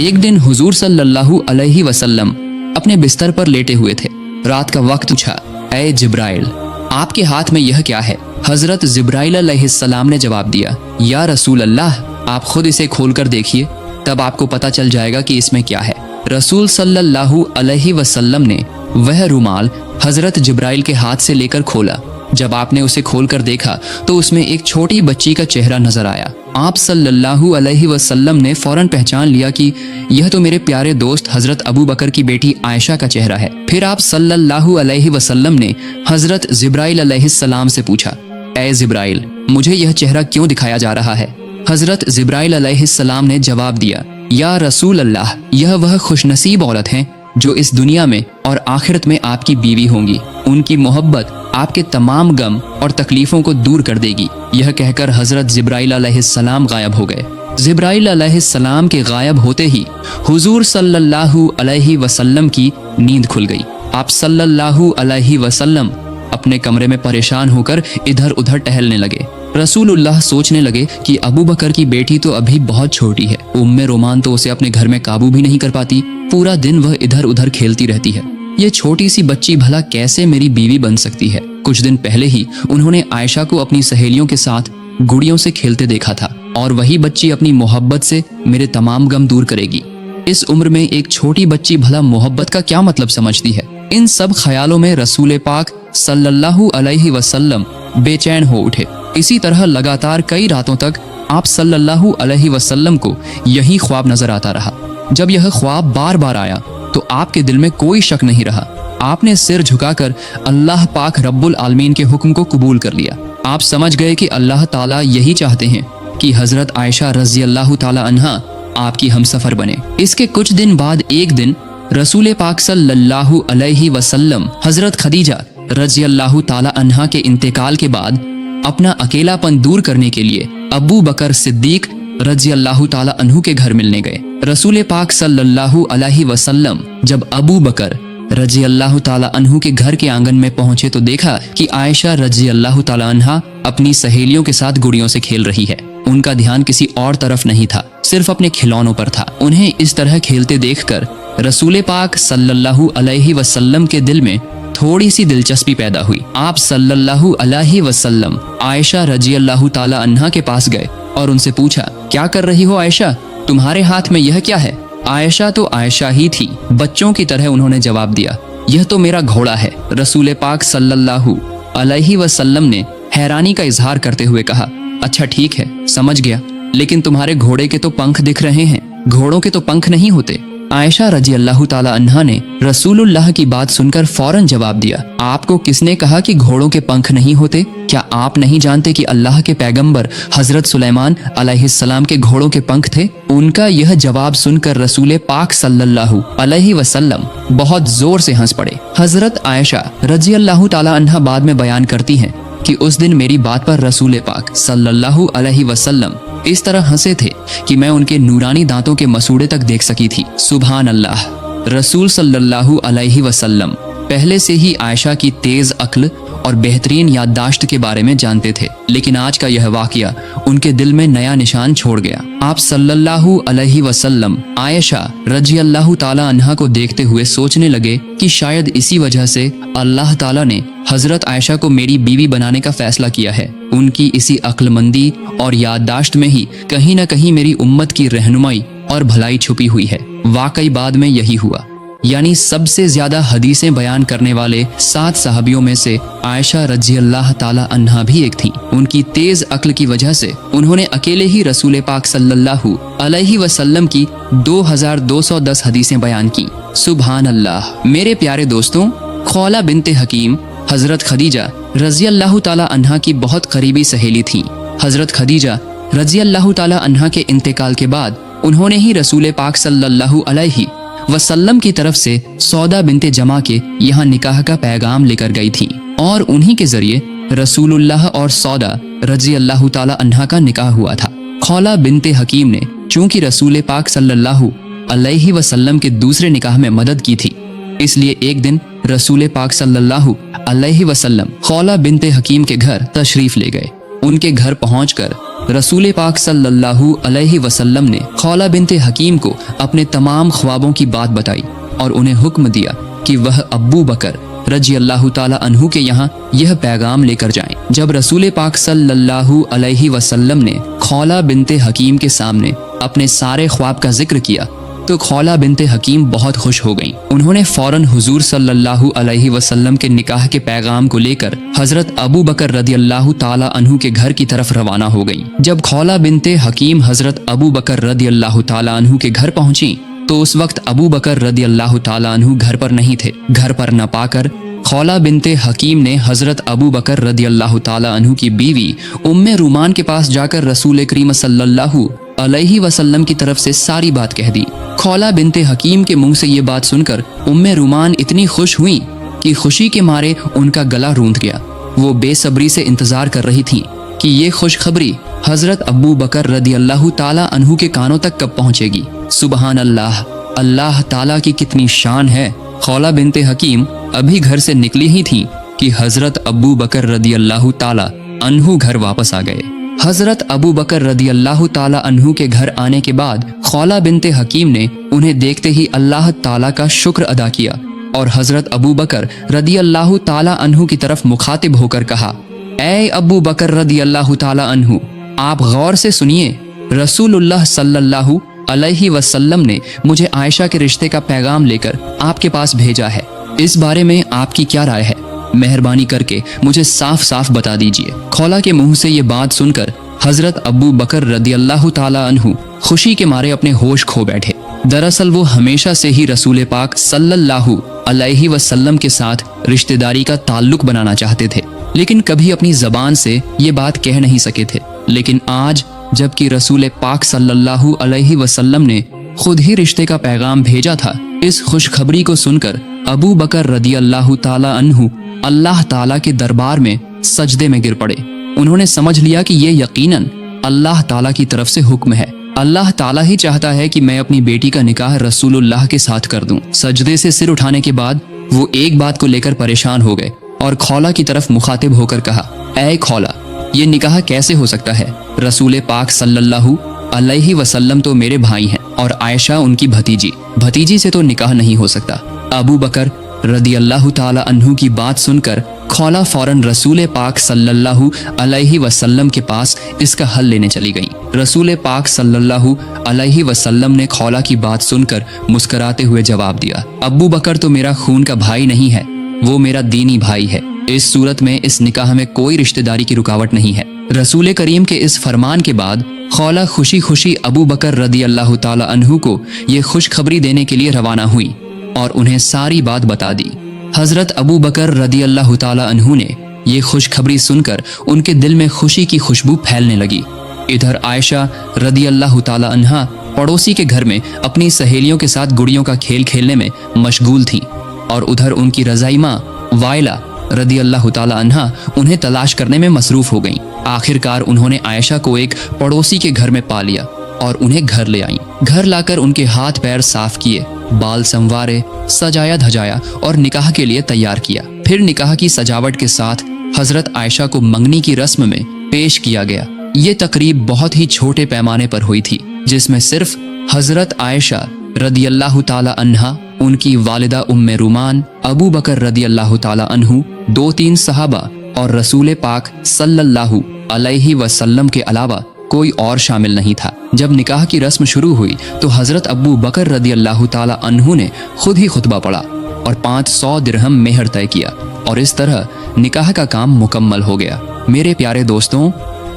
एक दिन हुजूर सल्लल्लाहु अलैहि वसल्लम अपने बिस्तर पर लेटे हुए थे। रात का वक्त पूछा, ऐ जिब्राइल, आपके हाथ में यह क्या है? हजरत जिब्राइल अलैहिस्सलाम ने जवाब दिया, या रसूल अल्लाह, आप खुद इसे खोलकर देखिए, तब आपको पता चल जाएगा कि इसमें क्या है। रसूल सल्लल्लाहु अलैहि वसल्लम ने वह रुमाल हजरत जिब्राइल के हाथ से लेकर खोला। जब आपने उसे खोलकर देखा तो उसमें एक छोटी बच्ची का चेहरा नजर आया। आप सल्लल्लाहु अलैहि वसल्लम ने फौरन पहचान लिया कि यह तो मेरे प्यारे दोस्त हजरत अबू बकर की बेटी आयशा का चेहरा है। फिर आप सल्लल्लाहु अलैहि वसल्लम ने हजरत जिब्राइल अलैहिस्सलाम से पूछा, ऐ जिब्राइल, मुझे यह चेहरा क्यों दिखाया जा रहा है? हजरत जिब्राइल अलैहिस्सलाम ने जवाब दिया, या रसूल अल्लाह, यह वह खुशनसीब औरत हैं जो इस दुनिया में और आखिरत में आपकी बीवी होंगी। उनकी मोहब्बत आपके तमाम गम और तकलीफों को दूर कर देगी। यह कहकर हजरत जिब्राइल अलैहिस्सलाम गायब हो गए। जिब्राइल अलैहिस्सलाम के गायब होते ही हुजूर सल्लल्लाहु अलैहि वसल्लम की नींद खुल गई। आप सल्लल्लाहु अलैहि वसल्लम अपने कमरे में परेशान होकर इधर उधर टहलने लगे। रसूलुल्लाह सोचने लगे कि अबू बकर की बेटी तो अभी बहुत छोटी है, उम्मे रोमान तो उसे अपने घर में काबू भी नहीं कर पाती, पूरा दिन वह इधर उधर खेलती रहती है। ये छोटी सी बच्ची भला कैसे मेरी बीवी बन सकती है? कुछ दिन पहले ही उन्होंने आयशा को अपनी सहेलियों के साथ गुड़ियों से खेलते देखा था, और वही बच्ची अपनी मोहब्बत से मेरे तमाम गम दूर करेगी। इस उम्र में एक छोटी बच्ची भला मोहब्बत का क्या मतलब समझती है? इन सब ख्यालों में रसूल पाक सल्लल्लाहु अलैहि वसल्लम बेचैन हो उठे। इसी तरह लगातार कई रातों तक आप सल्लल्लाहु अलैहि वसल्लम को यही ख्वाब नजर आता रहा। जब यह ख्वाब बार बार आया तो आपके दिल में कोई शक नहीं रहा। आपने सिर झुकाकर अल्लाह पाक रब्बुल आलमीन के हुक्म को कबूल कर लिया। आप समझ गए कि अल्लाह ताला यही चाहते हैं कि हजरत आयशा रज़ी अल्लाह ताला अन्हा आपकी हमसफर बने। इसके कुछ दिन बाद एक दिन रसूल पाक सल्लल्लाहु अलैहि वसल्लम हजरत खदीजा रज़ी अल्लाह ताला अन्हा के इंतकाल के बाद अपना अकेलापन दूर करने के लिए अबू बकर सिद्दीक रज़ी अल्लाह ताला अन्हु के घर मिलने गए। रसूल पाक सल्लल्लाहु अलैहि वसल्लम जब अबू बकर रज़ी अल्लाह ताला अन्हु के घर के आंगन में पहुंचे तो देखा कि आयशा रज़ी अल्लाह ताला अन्हा अपनी सहेलियों के साथ गुड़ियों से खेल रही है। उनका ध्यान किसी और तरफ नहीं था, सिर्फ अपने खिलौनों पर था। उन्हें इस तरह खेलते देखकर रसूल पाक सल्लल्लाहु अलैहि वसल्लम के दिल में थोड़ी सी दिलचस्पी पैदा हुई। आप सल्लल्लाहु अलैहि वसल्लम आयशा रज़ी अल्लाह ताला अन्हा के पास गए और उनसे पूछा, क्या कर रही हो आयशा? तुम्हारे हाथ में यह क्या है? आयशा तो आयशा ही थी, बच्चों की तरह उन्होंने जवाब दिया, यह तो मेरा घोड़ा है। रसूल पाक सल्लल्लाहु अलैहि वसल्लम ने हैरानी का इजहार करते हुए कहा, अच्छा ठीक है, समझ गया, लेकिन तुम्हारे घोड़े के तो पंख दिख रहे हैं, घोड़ों के तो पंख नहीं होते। आयशा रज़ी अल्लाह ताला अन्हा ने रसूलुल्लाह की बात सुनकर फौरन जवाब दिया, आपको किसने कहा कि घोड़ों के पंख नहीं होते? क्या आप नहीं जानते कि अल्लाह के पैगंबर हजरत सुलेमान अलैहिस्सलाम के घोड़ों के पंख थे? उनका यह जवाब सुनकर रसूल पाक सल्लल्लाहु अलैहि वसल्लम बहुत जोर से हंस पड़े। हजरत आयशा रज़ी अल्लाह ताला अन्हा बाद में बयान करती हैं कि उस दिन मेरी बात पर रसूल पाक सल्लल्लाहु अलैहि वसल्लम इस तरह हंसे थे कि मैं उनके नूरानी दांतों के मसूड़े तक देख सकी थी। सुभान अल्लाह। रसूल सल्लल्लाहु अलैहि वसल्लम पहले से ही आयशा की तेज अक्ल और बेहतरीन याददाश्त के बारे में जानते थे, लेकिन आज का यह वाकया उनके दिल में नया निशान छोड़ गया। आप सल्लल्लाहु अलैहि वसल्लम आयशा रज़ी अल्लाह ताला अन्हा को देखते हुए सोचने लगे कि शायद इसी वजह से अल्लाह ताला ने हजरत आयशा को मेरी बीवी बनाने का फैसला किया है। उनकी इसी अक्लमंदी और याददाश्त में ही कहीं न कहीं मेरी उम्मत की रहनुमाई और भलाई छुपी हुई है। वाकई बाद में यही हुआ, यानी सबसे ज्यादा हदीसें बयान करने वाले 7 सहाबियों में से आयशा रज़ी अल्लाह ताला अन्हा भी एक थी। उनकी तेज अक्ल की वजह से उन्होंने अकेले ही रसूल पाक सल्लल्लाहु अलैहि वसल्लम की 2210 हदीसें बयान की। सुभान अल्लाह। मेरे प्यारे दोस्तों, खौला बिनते हकीम हजरत खदीजा रज़ी अल्लाह ताला अन्हा की बहुत करीबी सहेली थी। हजरत खदीजा रज़ी अल्लाह ताला अन्हा के इंतकाल के बाद उन्होंने ही रसूल पाक सल्लल्लाहु अलैहि वसल्लम की तरफ से सौदा बिनते जमा के यहाँ निकाह का पैगाम लेकर गई थी, और उन्हीं के जरिए रसूलुल्लाह और सौदा रज़ी अल्लाह ताला अन्हा का निकाह हुआ था। खौला बिनते हकीम ने चूंकि रसूल पाक सल्लल्लाहु अलैहि वसल्लम के दूसरे निकाह में मदद की थी, इसलिए एक दिन रसूल पाक सल्लल्लाहु अलैहि वसल्लम खौला बिनते हकीम के घर तशरीफ ले गए। उनके घर पहुंचकर रसूल पाक सल्लल्लाहु अलैहि वसल्लम ने खौला बिन्ते हकीम को अपने तमाम ख्वाबों की बात बताई और उन्हें हुक्म दिया कि वह अब्बू बकर रजी अल्लाह ताला अन्हु के यहाँ यह पैगाम लेकर जाएं। जब रसूल पाक सल्लल्लाहु अलैहि वसल्लम ने खौला बिन्ते हकीम के सामने अपने सारे ख्वाब का जिक्र किया तो खौला बिन्ते हकीम बहुत खुश हो गईं। उन्होंने फौरन हुजूर सल्लल्लाहु अलैहि वसल्लम के निकाह के पैगाम को लेकर हजरत अबू बकर रदी अल्लाह ताला अन्हु के घर की तरफ रवाना हो गईं। जब खौला बिन्ते हकीम हजरत अबू बकर रदी अल्लाह ताला अन्हु के घर पहुंची तो उस वक्त अबू बकर रदी अल्लाह ताला अन्हु घर पर नहीं थे। घर पर न पाकर खौला बिन्ते हकीम ने हजरत अबू बकर रदी अल्लाह ताला अन्हु की बीवी उम्मे रूमान के पास जाकर रसूल करीम सल्लल्लाहु अलैहि वसल्लम की तरफ से सारी बात कह दी। खौला बिन्ते हकीम के मुंह से ये बात सुनकर उम्मे रूमान इतनी खुश हुई कि खुशी के मारे उनका गला रूंध गया। वो बेसब्री से इंतजार कर रही थीं कि ये खुशखबरी हजरत अबू बकर रदी अल्लाह ताला अन्हु के कानों तक कब पहुंचेगी। सुबहान अल्लाह, अल्लाह ताला की कितनी शान है। खौला बिन्ते हकीम अभी घर से निकली ही थीं कि हजरत अबू बकर रदी अल्लाह ताला अन्हु घर वापस आ गए। हजरत अबू बकर रदी अल्लाह ताला अन्हु के घर आने के बाद खौला बिन्ते हकीम ने उन्हें देखते ही अल्लाह ताला का शुक्र अदा किया और हजरत अबू बकर रदी अल्लाह ताला अन्हु की तरफ मुखातिब होकर कहा, ऐ अबू बकर रदी अल्लाह ताला अन्हु, आप गौर से सुनिए। रसूलुल्लाह सल्लल्लाहु अलैहि वसल्लम ने मुझे आयशा के रिश्ते का पैगाम लेकर आपके पास भेजा है। इस बारे में आपकी क्या राय है? मेहरबानी करके मुझे साफ साफ बता दीजिए। खौला के मुंह से ये बात सुनकर हजरत अबू बकर रदी अल्लाह ताला अन्हु खुशी के मारे अपने होश खो बैठे। दरअसल वो हमेशा से ही रसूल पाक सल्लल्लाहु अलैहि वसल्लम के साथ रिश्तेदारी का ताल्लुक बनाना चाहते थे, लेकिन कभी अपनी जबान से ये बात कह नहीं सके थे। लेकिन आज जबकि रसूल पाक सल्लल्लाहु अलैहि वसल्लम ने खुद ही रिश्ते का पैगाम भेजा था, इस खुशखबरी को सुनकर अबू बकर रदी अल्लाह ताला अन्हु अल्लाह ताला के दरबार में सजदे में गिर पड़े। उन्होंने समझ लिया कि ये यकीनन अल्लाह ताला की तरफ से हुक्म है। अल्लाह ताला ही चाहता है कि मैं अपनी बेटी का निकाह रसूलुल्लाह के साथ कर दूं। सजदे से सिर उठाने के बाद वो एक बात को लेकर परेशान हो गए और खौला की तरफ मुखातिब होकर कहा, ऐ खौला, ये निकाह कैसे हो सकता है? रसूल पाक सल्लल्लाहु अलैहि वसल्लम तो मेरे भाई हैं और आयशा उनकी भतीजी से तो निकाह नहीं हो सकता। अबू बकर रदी अल्लाह ताला अन्हु की बात सुनकर खौला फौरन रसूल पाक सल्लल्लाहु अलैहि वसल्लम के पास इसका हल लेने चली गई। रसूल पाक सल्लल्लाहु अलैहि वसल्लम ने खौला की बात सुनकर मुस्कुराते हुए जवाब दिया, अबू बकर तो मेरा खून का भाई नहीं है, वो मेरा दीनी भाई है। इस सूरत में इस निकाह में कोई रिश्तेदारी की रुकावट नहीं है। रसूल करीम के इस फरमान के बाद खौला खुशी खुशी अबू बकर रदी अल्लाह ताला अन्हु को ये खुशखबरी देने के लिए रवाना हुई और उन्हें सारी बात बता दी। हजरत अबू बकर रदी अल्लाह ताला अन्हु ने ये खुशखबरी सुनकर उनके दिल में खुशी की खुशबू फैलने लगी। इधर आयशा रदी अल्लाह ताला अन्हा पड़ोसी के घर में अपनी सहेलियों के साथ गुड़ियों का खेल खेलने में मशगूल थीं और उधर उनकी रज़ाई माँ वाइला रदी अल्लाह ताला अन्हा उन्हें तलाश करने में मसरूफ हो गईं। आखिरकार उन्होंने आयशा को एक पड़ोसी के घर में पा लिया और उन्हें घर ले आईं। घर लाकर उनके हाथ पैर साफ किए, बाल संवारे, सजाया धजाया और निकाह के लिए तैयार किया। फिर निकाह की सजावट के साथ हजरत आयशा को मंगनी की रस्म में पेश किया गया। ये तकरीब बहुत ही छोटे पैमाने पर हुई थी, जिसमें सिर्फ हजरत आयशा रदी अल्लाह ताला अन्हा, उनकी वालिदा उम्मे रूमान, अबू बकर रदी अल्लाह ताला अन्हु, 2-3 सहाबा और रसूल पाक सल्लल्लाहु अलैहि वसल्लम के अलावा कोई और शामिल नहीं था। जब निकाह की रस्म शुरू हुई तो हजरत अबू बकर रदी अल्लाह ताला अन्हु ने खुद ही खुतबा पढ़ा और 500 दिरहम मेहर तय किया और इस तरह निकाह का काम मुकम्मल हो गया। मेरे प्यारे दोस्तों,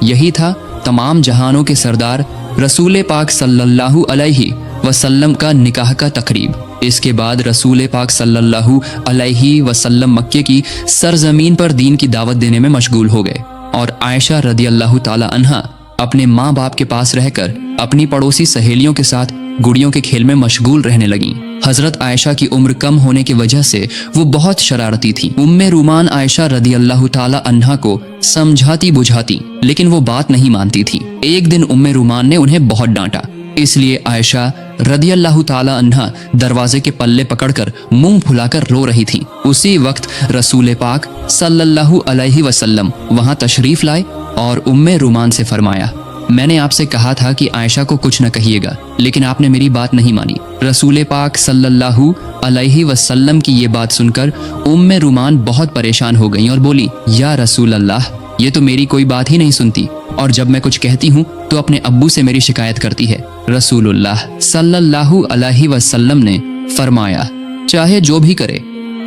यही था तमाम जहानों के सरदार रसूल पाक सल्लल्लाहु अलैहि वसल्लम का निकाह का तकरीब। इसके बाद रसूल पाक सल्लल्लाहु अलैहि वसल्लम मक्के की सरजमीन पर दीन की दावत देने में मशगूल हो गए और आयशा रदी अल्लाह ताला अन्हा अपने माँ बाप के पास रहकर अपनी पड़ोसी सहेलियों के साथ गुड़ियों के खेल में मशगूल रहने लगीं। हजरत आयशा की उम्र कम होने की वजह से वो बहुत शरारती थी। उम्मे रूमान आयशा रदी अल्लाह ताला अन्हा को समझाती बुझाती, लेकिन वो बात नहीं मानती थी। एक दिन उम्मे रूमान ने उन्हें बहुत डांटा, इसलिए आयशा रदी अल्लाह ताला अन्हा दरवाजे के पल्ले पकड़कर मुंह फुलाकर रो रही थी। उसी वक्त रसूल पाक सल्लल्लाहु अलैहि वसल्लम वहां तशरीफ लाए और उम्मे रूमान से फरमाया, मैंने आपसे कहा था कि आयशा को कुछ न कहिएगा, लेकिन आपने मेरी बात नहीं मानी। रसूल पाक सल्लल्लाहु अलैहि वसल्लम की ये बात सुनकर उम्मे रुमान बहुत परेशान हो गईं और बोली, या रसूल अल्लाह, ये तो मेरी कोई बात ही नहीं सुनती, और जब मैं कुछ कहती हूँ तो अपने अब्बू से मेरी शिकायत करती है। रसूलुल्लाह सल्लल्लाहु अलैहि वसल्लम ने फरमाया, चाहे जो भी करे,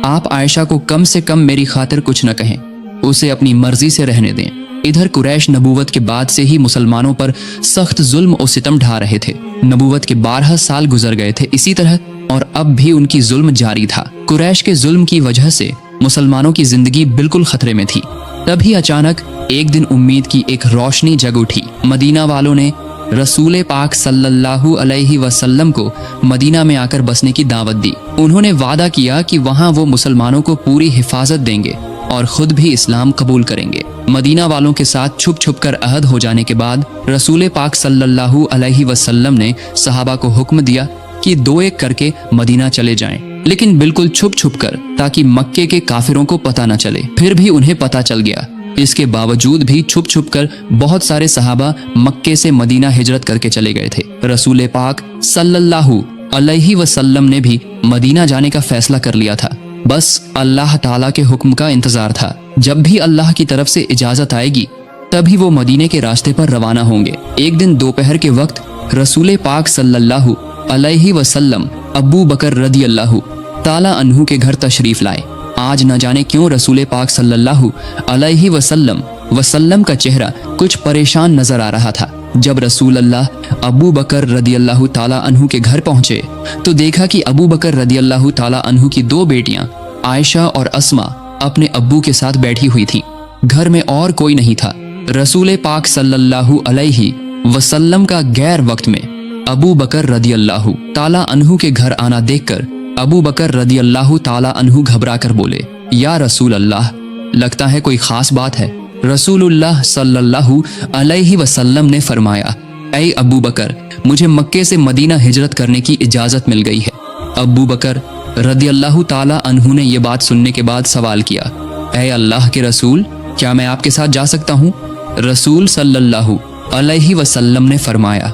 आप आयशा को कम से कम मेरी खातिर कुछ न कहें, उसे अपनी मर्जी से रहने दें। इधर कुरैश नबूवत के बाद से ही मुसलमानों पर सख्त जुल्म और सितम ढा रहे थे। नबूवत के 12 साल गुजर गए थे इसी तरह, और अब भी उनकी जुल्म जारी था। कुरैश के जुल्म की वजह से मुसलमानों की जिंदगी बिल्कुल खतरे में थी। तभी अचानक एक दिन उम्मीद की एक रोशनी जग उठी। मदीना वालों ने रसूल पाक सल्लल्लाहु अलैहि वसल्लम को मदीना में आकर बसने की दावत दी। उन्होंने वादा किया कि वहां वो मुसलमानों को पूरी हिफाजत देंगे और खुद भी इस्लाम कबूल करेंगे। मदीना वालों के साथ छुप छुप कर अहद हो जाने के बाद रसूल पाक सल्लल्लाहु अलैहि वसल्लम ने सहाबा को हुक्म दिया कि 2-1 करके मदीना चले जाएं, लेकिन बिल्कुल छुप छुप कर, ताकि मक्के के काफिरों को पता न चले। फिर भी उन्हें पता चल गया। इसके बावजूद भी छुप छुप कर बहुत सारे सहाबा मक्के से मदीना हिजरत करके चले गए थे। रसूल पाक सल्लल्लाहु अलैहि वसल्लम ने भी मदीना जाने का फैसला कर लिया था। बस अल्लाह ताला के हुक्म का इंतजार था। जब भी अल्लाह की तरफ से इजाजत आएगी तभी वो मदीने के रास्ते पर रवाना होंगे। एक दिन दोपहर के वक्त रसूल पाक सल्लल्लाहु अलैहि वसल्लम अबू बकर रदियल्लाहु ताला अन्हु के घर तशरीफ लाए। आज न जाने क्यों रसूल पाक सल्लल्लाहु अलैहि वसल्लम का चेहरा कुछ परेशान नजर आ रहा था। जब रसूल अल्लाह अबू बकर रदियल्लाहु ताला अन्हु के घर पहुंचे तो देखा कि अबू बकर रदियल्लाहु ताला अन्हु की 2 बेटियां आयशा और अस्मा अपने अब्बू के साथ बैठी हुई थीं। घर में और कोई नहीं था। रसूल पाक सल्लल्लाहु अलैहि वसल्लम का गैर वक्त में अबू बकर रदियल्लाहु ताला अन्हु के घर आना देखकर अबू बकर रदियल्लाहु ताला अन्हु घबरा कर बोले, या रसूल अल्लाह, लगता है कोई खास बात है। रसूलुल्लाह सल्लल्लाहु अलैहि वसल्लम ने फरमाया, ऐ अबू बकर, मुझे मक्के से मदीना हिजरत करने की इजाजत मिल गई है। अबू बकर रदियल्लाहु ताला अन्हु ने यह बात सुनने के बाद सवाल किया, ऐ अल्लाह के रसूल, क्या मैं आपके साथ जा सकता हूँ? रसूल सल्लल्लाहु अलैहि वसल्लम ने फरमाया,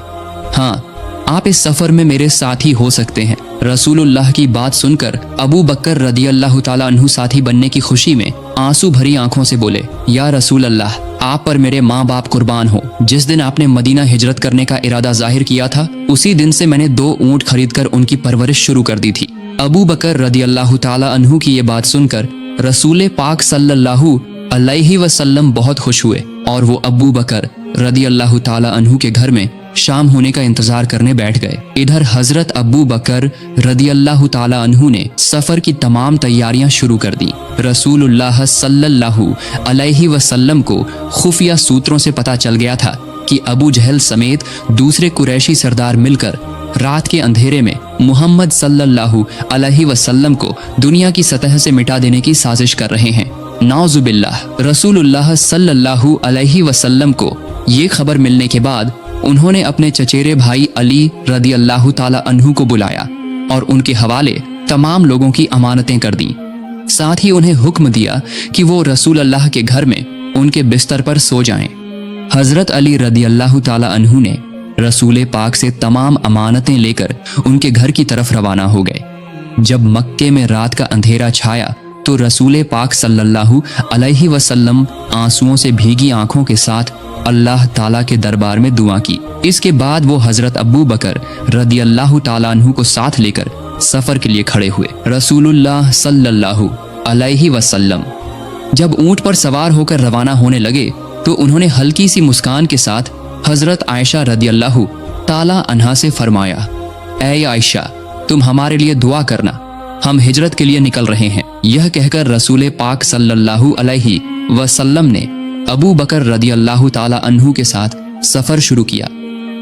हाँ, आप इस सफर में मेरे साथी हो सकते हैं। रसूलुल्लाह की बात सुनकर अबू बकर रदियल्लाहु ताला अन्हु साथी बनने की खुशी में आंसू भरी आंखों से बोले, या रसूल अल्लाह, आप पर मेरे माँ बाप कुर्बान हो। जिस दिन आपने मदीना हिजरत करने का इरादा जाहिर किया था, उसी दिन से मैंने 2 ऊँट खरीदकर उनकी परवरिश शुरू कर दी थी। अबू बकर रदियल्लाहु ताला अन्हु की ये बात सुनकर रसूल पाक सल्लल्लाहु अलैहि वसल्लम बहुत खुश हुए और वो अबू बकर रदियल्लाहु ताला अन्हु के घर में शाम होने का इंतजार करने बैठ गए। इधर हजरत अबू बकर रदियल्लाहु ताला अन्हु ने सफर की तमाम तैयारियां शुरू कर दी। रसूलुल्लाह सल्लल्लाहु अलैहि वसल्लम को खुफिया सूत्रों से पता चल गया था कि अबू जहल समेत दूसरे कुरैशी सरदार मिलकर रात के अंधेरे में मोहम्मद सल्लल्लाहु अलैहि वसल्लम को दुनिया की सतह से मिटा देने की साजिश कर रहे हैं। नाउजुबिल्लाह। रसूलुल्लाह सल्लल्लाहु अलैहि वसल्लम को ये खबर मिलने के बाद उन्होंने अपने चचेरे भाई अली रदियल्लाहु ताला अन्हु को बुलाया और उनके हवाले तमाम लोगों की अमानतें कर दी। साथ ही उन्हें हुक्म दिया कि वो रसूल अल्लाह के घर में उनके बिस्तर पर सो जाएं। हजरत अली रदियल्लाहु ताला अन्हु ने रसूल पाक से तमाम अमानतें लेकर उनके घर की तरफ रवाना हो गए। जब मक्के में रात का अंधेरा छाया तो रसूल पाक सल्लल्लाहु अलैहि वसल्लम आंसुओं से भीगी आंखों के साथ अल्लाह ताला के दरबार में दुआ की। इसके बाद वो हजरत अबू बकर रदियल्लाहु ताला अन्हु को साथ लेकर सफर के लिए खड़े हुए। रसूलुल्लाह सल्लल्लाहु अलैहि वसल्लम जब ऊंट पर सवार होकर रवाना होने लगे तो उन्होंने हल्की सी मुस्कान के साथ हजरत आयशा रदियल्लाहु ताला अन्हा से फरमाया, ऐ आयशा, तुम हमारे लिए दुआ करना, हम हिजरत के लिए निकल रहे हैं। यह कहकर रसूल पाक सल्लल्लाहु अलैहि वसल्लम ने अबू बकर रदियल्लाहु ताला अन्हु के साथ सफर शुरू किया।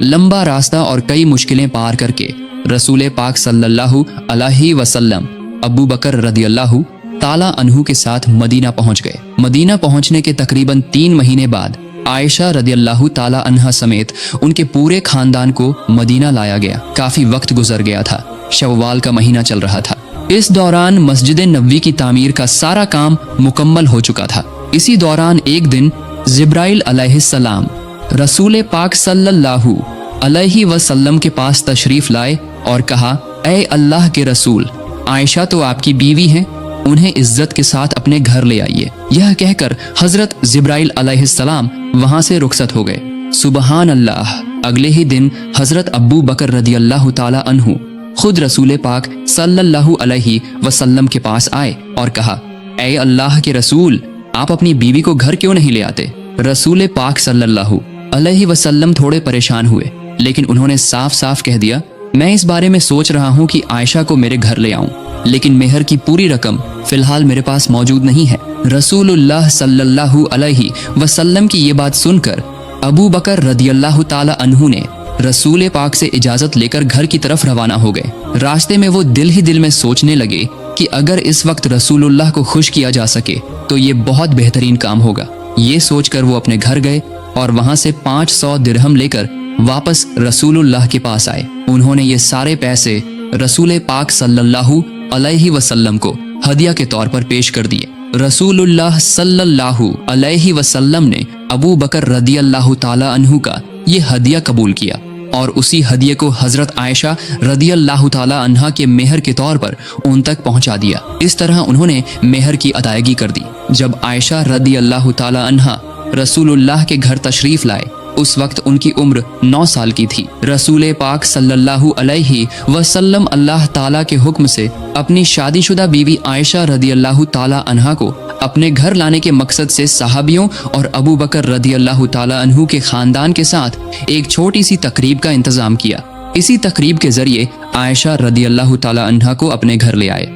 लंबा रास्ता और कई मुश्किलें पार करके रसूल पाक सल्लल्लाहु अलैहि वसल्लम अबू बकर रदियल्लाहु ताला अन्हु के साथ मदीना पहुंच गए। मदीना पहुंचने के तकरीबन 3 महीने बाद आयशा रदियल्लाहु ताला अन्हा समेत उनके पूरे खानदान को मदीना लाया गया। काफी वक्त गुजर गया था। शव्वाल का महीना चल रहा था। इस दौरान मस्जिद नबवी की तामीर का सारा काम मुकम्मल हो चुका था। इसी दौरान एक दिन जिब्राइल अलैहिस्सलाम रसूल पाक सल्लल्लाहु अलैहि वसल्लम के पास तशरीफ लाए और कहा, ऐ अल्लाह के रसूल, आयशा तो आपकी बीवी हैं, उन्हें इज्जत के साथ अपने घर ले आइए। यह कहकर हजरत जिब्राइल अलैहिस्सलाम वहां से रुखसत हो गए। सुबहान अल्लाह। अगले ही दिन हजरत अबू बकर रदियल्लाहु ताला अन्हु खुद रसूल पाक सल्लल्लाहु अलैहि वसल्लम के पास आए और कहा, ऐ अल्लाह के रसूल, आप अपनी बीवी को घर क्यों नहीं ले आते? रसूल पाक सल्लल्लाहु अलैहि वसल्लम थोड़े परेशान हुए, लेकिन उन्होंने साफ साफ कह दिया, मैं इस बारे में सोच रहा हूँ कि आयशा को मेरे घर ले आऊं, लेकिन मेहर की पूरी रकम फिलहाल मेरे पास मौजूद नहीं है। रसूलुल्लाह सल्लल्लाहु अलैहि वसल्लम की ये बात सुनकर अबू बकर रदियल्लाहु ताला अन्हु ने रसूल पाक से इजाजत लेकर घर की तरफ रवाना हो गए। रास्ते में वो दिल ही दिल में सोचने लगे कि अगर इस वक्त रसूलुल्लाह को खुश किया जा सके तो ये बहुत बेहतरीन काम होगा। ये सोचकर वो अपने घर गए और वहां से 500 दिरहम लेकर वापस रसूलुल्लाह के पास आए। उन्होंने ये सारे पैसे रसूल पाक सल्लल्लाहु अलैहि वसल्लम को हदिया के तौर पर पेश कर दिए। रसूलुल्लाह सल्लल्लाहु अलैहि वसल्लम ने अबू बकर रदियल्लाहु ताला अन्हु का ये हदिया कबूल किया और उसी हदिये को हजरत आयशा रदियल्लाहु ताला अन्हा के मेहर के तौर पर उन तक पहुंचा दिया। इस तरह उन्होंने मेहर की अदायगी कर दी। जब आयशा रदियल्लाहु ताला अन्हा रसूलुल्लाह के घर तशरीफ लाए, उस वक्त उनकी उम्र 9 साल की थी। रसूल पाक सल्लल्लाहु अलैहि वसल्लम अल्लाह ताला के हुक्म से अपनी शादीशुदा बीवी आयशा रदियल्लाहु ताला अन्हा को अपने घर लाने के मकसद से सहाबियों और अबू बकर रदियल्लाहु ताला अन्हु के खानदान के साथ एक छोटी सी तकरीब का इंतजाम किया। इसी तकरीब के जरिए आयशा रदियल्लाहु ताला अन्हा को अपने घर ले आए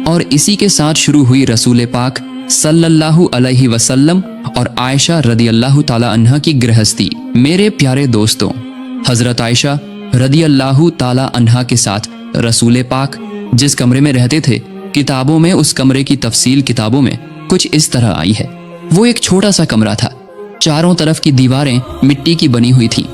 और इसी के साथ शुरू हुई रसूल पाक सल्लल्लाहु अलैहि वसल्लम और आयशा रदियल्लाहु ताला अन्हा की गृहस्थी। मेरे प्यारे दोस्तों, हजरत आयशा रदियल्लाहु ताला अन्हा के साथ रसूल पाक जिस कमरे में रहते थे, किताबों में उस कमरे की तफसील किताबों में कुछ इस तरह आई है। वो एक छोटा सा कमरा था। चारों तरफ की दीवारें मिट्टी की बनी हुई थी।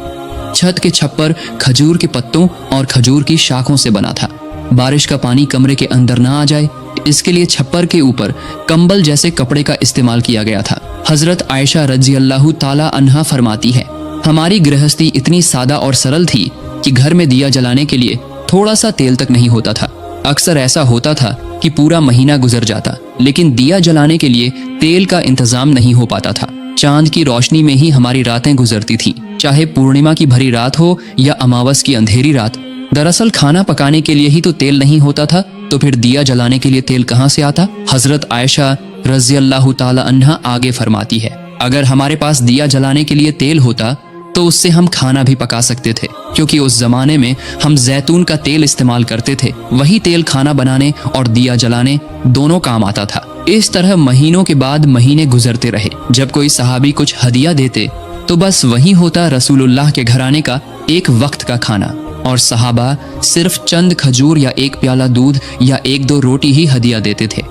छत के छप्पर खजूर के पत्तों और खजूर की शाखों से बना था। बारिश का पानी कमरे के अंदर ना आ जाए, इसके लिए छप्पर के ऊपर कंबल जैसे कपड़े का इस्तेमाल किया गया था। हजरत आयशा रज़ियल्लाहु ताला अन्हा फरमाती है, हमारी गृहस्थी इतनी सादा और सरल थी कि घर में दिया जलाने के लिए थोड़ा सा तेल तक नहीं होता था। अक्सर ऐसा होता था कि पूरा महीना गुजर जाता, लेकिन दिया जलाने के लिए तेल का इंतजाम नहीं हो पाता था। चांद की रोशनी में ही हमारी रातें गुजरती थी, चाहे पूर्णिमा की भरी रात हो या अमावस की अंधेरी रात। दरअसल खाना पकाने के लिए ही तो तेल नहीं होता था, तो फिर दिया जलाने के लिए तेल कहाँ से आता? हजरत आयशा रज़ियल्लाहु ताला अन्हा आगे फरमाती है, अगर हमारे पास दिया जलाने के लिए तेल होता तो उससे हम खाना भी पका सकते थे, क्योंकि उस जमाने में हम जैतून का तेल इस्तेमाल करते थे। वही तेल खाना बनाने और दिया जलाने दोनों काम आता था। इस तरह महीनों के बाद महीने गुजरते रहे। जब कोई सहाबी कुछ हदिया देते तो बस वही होता रसूलुल्लाह के घराने का एक वक्त का खाना, और सहाबा सिर्फ चंद खजूर या एक प्याला दूध या 1-2 रोटी ही हदिया देते थे।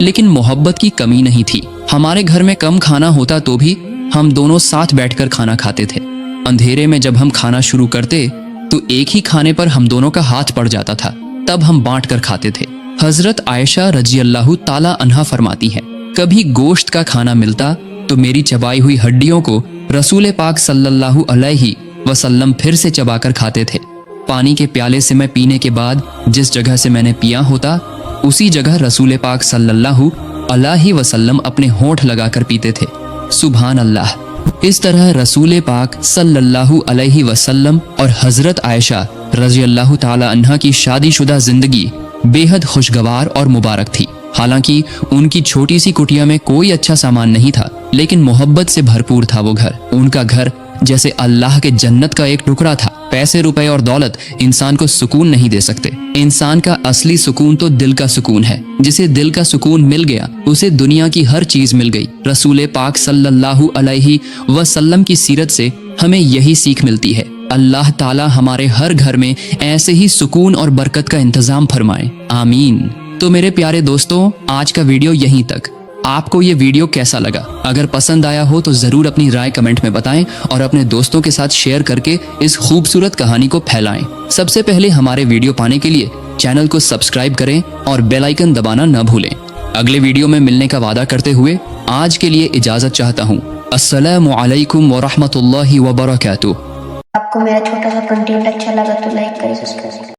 लेकिन मोहब्बत की कमी नहीं थी। हमारे घर में कम खाना होता तो भी हम दोनों साथ बैठकर खाना खाते थे। अंधेरे में जब हम खाना शुरू करते तो एक ही खाने पर हम दोनों का हाथ पड़ जाता था, तब हम बांट कर खाते थे। हजरत आयशा रज़ियल्लाहु ताला अन्हा फरमाती है, कभी गोश्त का खाना मिलता तो मेरी चबाई हुई हड्डियों को रसूल पाक सल्लल्लाहु अलैहि वसल्लम फिर से चबाकर खाते थे। पानी के प्याले से मैं पीने के बाद जिस जगह से मैंने पिया होता, उसी जगह रसूल पाक सल्लल्लाहु अलैहि वसल्लम अपने होंठ लगाकर पीते थे। सुभान अल्लाह। इस तरह रसूल पाक सल्लल्लाहु अलैहि वसल्लम और हजरत आयशा रज़ियल्लाहु ताला अन्हा की शादीशुदा जिंदगी बेहद खुशगवार और मुबारक थी। हालांकि उनकी छोटी सी कुटिया में कोई अच्छा सामान नहीं था, लेकिन मोहब्बत से भरपूर था वो घर। उनका घर जैसे अल्लाह के जन्नत का एक टुकड़ा था। पैसे रुपए और दौलत इंसान को सुकून नहीं दे सकते। इंसान का असली सुकून तो दिल का सुकून है। जिसे दिल का सुकून मिल गया उसे दुनिया की हर चीज मिल गई। रसूल पाक सल्लल्लाहु अलैहि वसल्लम की सीरत से हमें यही सीख मिलती है। अल्लाह ताला हमारे हर घर में ऐसे ही सुकून और बरकत का इंतजाम फरमाए, आमीन। तो मेरे प्यारे दोस्तों, आज का वीडियो यहीं तक। आपको ये वीडियो कैसा लगा? अगर पसंद आया हो तो जरूर अपनी राय कमेंट में बताएं और अपने दोस्तों के साथ शेयर करके इस खूबसूरत कहानी को फैलाएं। सबसे पहले हमारे वीडियो पाने के लिए चैनल को सब्सक्राइब करें और बेल आइकन दबाना न भूलें। अगले वीडियो में मिलने का वादा करते हुए आज के लिए इजाजत चाहता हूँ। السلام علیکم ورحمۃ اللہ وبرکاتہ۔ آپ کو میرا چھوٹا سا کنٹینٹ اچھا لگا تو لائک کریں، سبسکرائب کریں۔